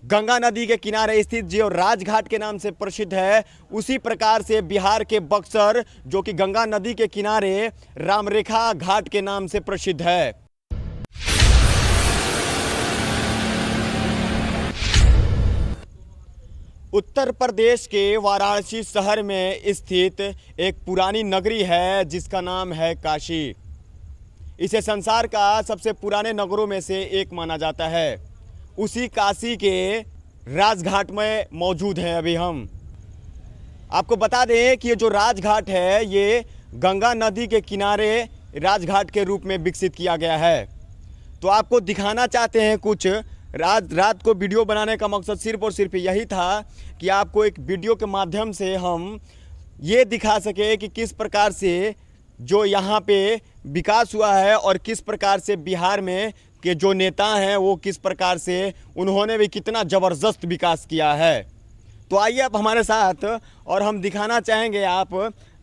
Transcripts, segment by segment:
गंगा नदी के किनारे स्थित जो राजघाट के नाम से प्रसिद्ध है, उसी प्रकार से बिहार के बक्सर जो कि गंगा नदी के किनारे रामरेखा घाट के नाम से प्रसिद्ध है। उत्तर प्रदेश के वाराणसी शहर में स्थित एक पुरानी नगरी है जिसका नाम है काशी। इसे संसार का सबसे पुराने नगरों में से एक माना जाता है। उसी काशी के राजघाट में मौजूद हैं अभी हम। आपको बता दें कि ये जो राजघाट है ये गंगा नदी के किनारे राजघाट के रूप में विकसित किया गया है। तो आपको दिखाना चाहते हैं कुछ। रात को वीडियो बनाने का मकसद सिर्फ और सिर्फ यही था कि आपको एक वीडियो के माध्यम से हम ये दिखा सके कि किस प्रकार से जो यहाँ पे विकास हुआ है और किस प्रकार से बिहार में के जो नेता हैं वो किस प्रकार से उन्होंने भी कितना ज़बरदस्त विकास किया है। तो आइए आप हमारे साथ और हम दिखाना चाहेंगे। आप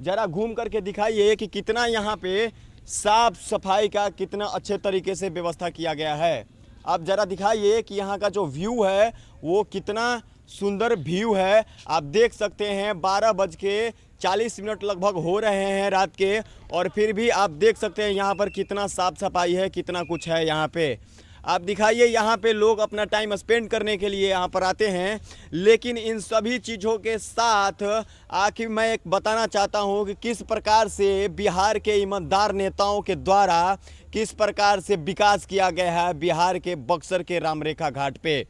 ज़रा घूम करके दिखाइए कि कितना यहाँ पे साफ सफाई का कितना अच्छे तरीके से व्यवस्था किया गया है। आप ज़रा दिखाइए कि यहाँ का जो व्यू है वो कितना सुंदर व्यू है। आप देख सकते हैं 12:40 लगभग हो रहे हैं रात के, और फिर भी आप देख सकते हैं यहाँ पर कितना साफ़ सफाई है, कितना कुछ है यहाँ पे। आप दिखाइए यहाँ पे लोग अपना टाइम स्पेंड करने के लिए यहाँ पर आते हैं। लेकिन इन सभी चीज़ों के साथ आखिर मैं एक बताना चाहता हूँ कि किस प्रकार से बिहार के ईमानदार नेताओं के द्वारा किस प्रकार से विकास किया गया है बिहार के बक्सर के रामरेखा घाट पे।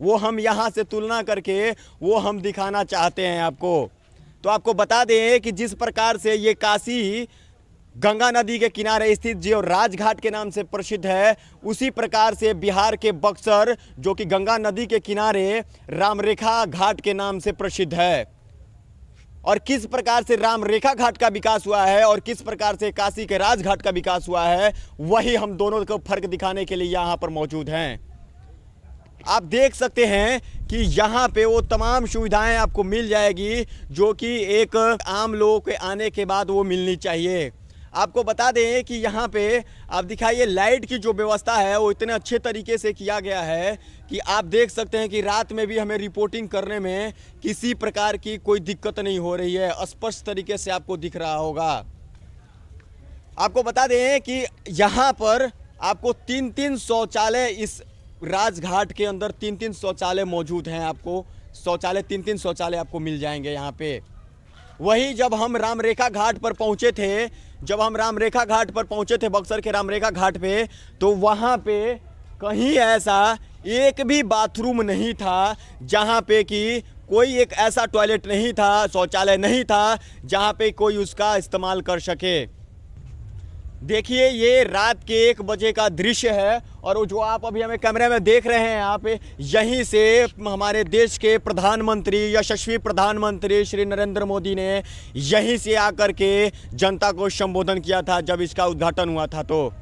वो हम यहाँ से तुलना करके वो हम दिखाना चाहते हैं आपको। तो आपको बता दें कि जिस प्रकार से ये काशी गंगा नदी के किनारे स्थित जो राजघाट के नाम से प्रसिद्ध है, उसी प्रकार से बिहार के बक्सर जो कि गंगा नदी के किनारे रामरेखा घाट के नाम से प्रसिद्ध है। और किस प्रकार से रामरेखा घाट का विकास हुआ है और किस प्रकार से काशी के राजघाट का विकास हुआ है, वही हम दोनों को फर्क दिखाने के लिए यहाँ पर मौजूद हैं। आप देख सकते हैं कि यहाँ पे वो तमाम सुविधाएं आपको मिल जाएगी जो कि एक आम लोगों के आने के बाद वो मिलनी चाहिए। आपको बता दें कि यहाँ पे आप दिखाइए लाइट की जो व्यवस्था है वो इतने अच्छे तरीके से किया गया है कि आप देख सकते हैं कि रात में भी हमें रिपोर्टिंग करने में किसी प्रकार की कोई दिक्कत नहीं हो रही है। स्पष्ट तरीके से आपको दिख रहा होगा। आपको बता दें कि यहाँ पर आपको 3-3 शौचालय, इस राजघाट के अंदर 3-3 शौचालय मौजूद हैं। आपको शौचालय 3-3 शौचालय आपको मिल जाएंगे यहाँ पे। वही जब हम रामरेखा घाट पर पहुँचे थे, बक्सर के रामरेखा घाट पे, तो वहाँ पे कहीं ऐसा एक भी बाथरूम नहीं था जहाँ पे कि कोई एक ऐसा टॉयलेट नहीं था, शौचालय नहीं था जहाँ पे कोई उसका इस्तेमाल कर सके। देखिए ये रात के 1 बजे का दृश्य है और वो जो आप अभी हमें कैमरे में देख रहे हैं यहाँ पे, यहीं से हमारे देश के प्रधानमंत्री, यशस्वी प्रधानमंत्री श्री नरेंद्र मोदी ने यहीं से आकर के जनता को संबोधन किया था जब इसका उद्घाटन हुआ था। तो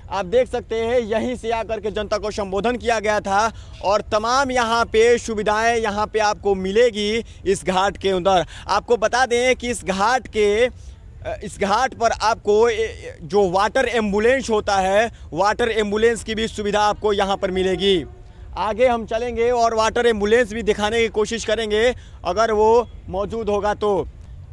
आप देख सकते हैं यहीं से आकर के जनता को संबोधन किया गया था और तमाम यहाँ पे सुविधाएं यहाँ पे आपको मिलेगी इस घाट के अंदर। आपको बता दें कि इस घाट पर आपको जो वाटर एम्बुलेंस होता है, वाटर एम्बुलेंस की भी सुविधा आपको यहाँ पर मिलेगी। आगे हम चलेंगे और वाटर एम्बुलेंस भी दिखाने की कोशिश करेंगे अगर वो मौजूद होगा तो।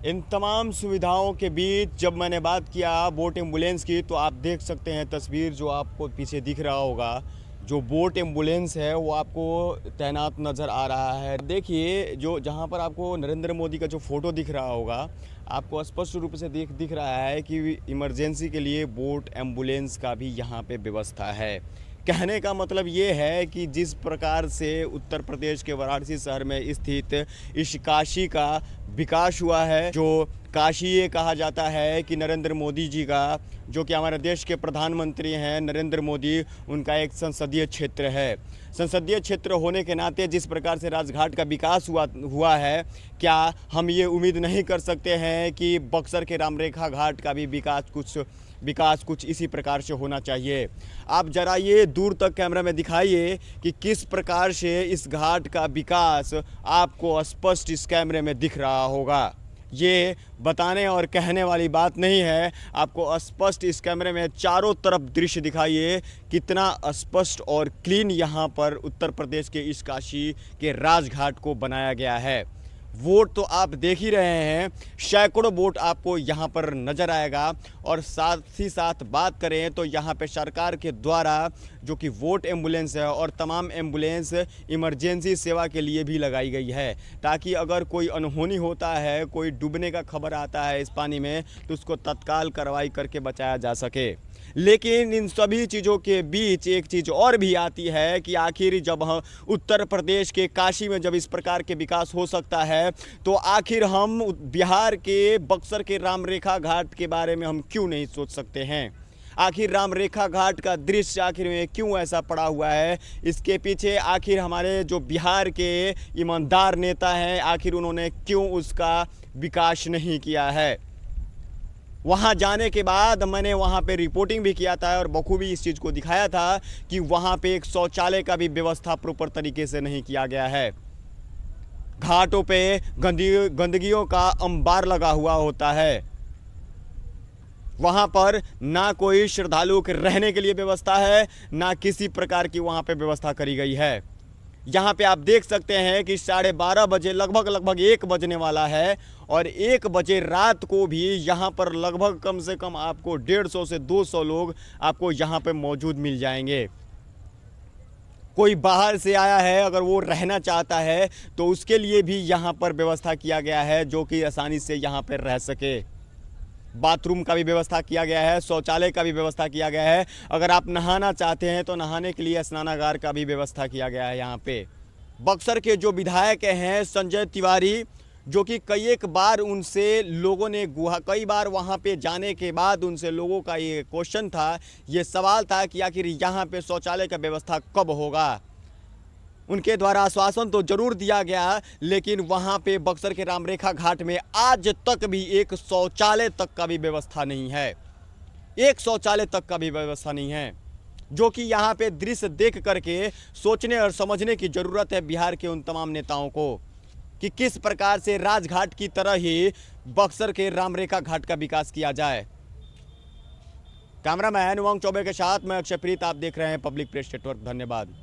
इन तमाम सुविधाओं के बीच जब मैंने बात किया बोट एम्बुलेंस की, तो आप देख सकते हैं तस्वीर जो आपको पीछे दिख रहा होगा, जो बोट एम्बुलेंस है वो आपको तैनात नज़र आ रहा है। देखिए जो जहाँ पर आपको नरेंद्र मोदी का जो फ़ोटो दिख रहा होगा, आपको स्पष्ट रूप से दिख रहा है कि इमरजेंसी के लिए बोट एम्बुलेंस का भी यहाँ पे व्यवस्था है। कहने का मतलब ये है कि जिस प्रकार से उत्तर प्रदेश के वाराणसी शहर में स्थित इस काशी का विकास हुआ है, जो काशी ये कहा जाता है कि नरेंद्र मोदी जी का, जो कि हमारे देश के प्रधानमंत्री हैं नरेंद्र मोदी, उनका एक संसदीय क्षेत्र है। संसदीय क्षेत्र होने के नाते जिस प्रकार से राजघाट का विकास हुआ है, क्या हम ये उम्मीद नहीं कर सकते हैं कि बक्सर के रामरेखा घाट का भी विकास कुछ इसी प्रकार से होना चाहिए। आप जरा ये दूर तक कैमरा में दिखाइए कि किस प्रकार से इस घाट का विकास आपको स्पष्ट इस कैमरे में दिख रहा होगा। ये बताने और कहने वाली बात नहीं है। आपको स्पष्ट इस कैमरे में चारों तरफ दृश्य दिखाइए, कितना स्पष्ट और क्लीन यहाँ पर उत्तर प्रदेश के इस काशी के राजघाट को बनाया गया है। वोट तो आप देख ही रहे हैं, सैकड़ों वोट आपको यहाँ पर नज़र आएगा। और साथ ही साथ बात करें तो यहाँ पे सरकार के द्वारा जो कि वोट एम्बुलेंस है और तमाम एम्बुलेंस इमरजेंसी सेवा के लिए भी लगाई गई है, ताकि अगर कोई अनहोनी होता है, कोई डूबने का खबर आता है इस पानी में, तो उसको तत्काल कार्रवाई करके बचाया जा सके। लेकिन इन सभी चीज़ों के बीच एक चीज़ और भी आती है कि आखिर जब हम उत्तर प्रदेश के काशी में जब इस प्रकार के विकास हो सकता है, तो आखिर हम बिहार के बक्सर के राम रेखा घाट के बारे में हम क्यों नहीं सोच सकते हैं। आखिर राम रेखा घाट का दृश्य आखिर में क्यों ऐसा पड़ा हुआ है, इसके पीछे आखिर हमारे जो बिहार के ईमानदार नेता हैं, आखिर उन्होंने क्यों उसका विकास नहीं किया है। वहाँ जाने के बाद मैंने वहाँ पे रिपोर्टिंग भी किया था और बखूबी इस चीज़ को दिखाया था कि वहाँ पे एक शौचालय का भी व्यवस्था प्रॉपर तरीके से नहीं किया गया है। घाटों पे गंदगियों का अंबार लगा हुआ होता है। वहाँ पर ना कोई श्रद्धालुओं के रहने के लिए व्यवस्था है, ना किसी प्रकार की वहाँ पे व्यवस्था करी गई है। यहाँ पे आप देख सकते हैं कि 12:30 बजे लगभग 1 बजने वाला है और 1 बजे रात को भी यहाँ पर लगभग कम से कम आपको 150 से 200 लोग आपको यहाँ पे मौजूद मिल जाएंगे। कोई बाहर से आया है, अगर वो रहना चाहता है तो उसके लिए भी यहाँ पर व्यवस्था किया गया है, जो कि आसानी से यहाँ पर रह सके। बाथरूम का भी व्यवस्था किया गया है, शौचालय का भी व्यवस्था किया गया है। अगर आप नहाना चाहते हैं तो नहाने के लिए स्नानागार का भी व्यवस्था किया गया है। यहाँ पे बक्सर के जो विधायक हैं संजय तिवारी, जो कि कई एक बार उनसे लोगों ने कई बार वहाँ पे जाने के बाद उनसे लोगों का ये क्वेश्चन था, ये सवाल था कि आखिर यहाँ पे शौचालय का व्यवस्था कब होगा। उनके द्वारा आश्वासन तो जरूर दिया गया, लेकिन वहाँ पे बक्सर के राम रेखा घाट में आज तक भी एक शौचालय तक का भी व्यवस्था नहीं है। एक शौचालय तक का भी व्यवस्था नहीं है, जो कि यहाँ पे दृश्य देख करके सोचने और समझने की ज़रूरत है बिहार के उन तमाम नेताओं को कि किस प्रकार से राजघाट की तरह ही बक्सर के राम रेखा घाट का विकास किया जाए। कैमरामैन उमंग चौबे के साथ मैं अक्षय प्रीत, आप देख रहे हैं पब्लिक प्रेस नेटवर्क। धन्यवाद।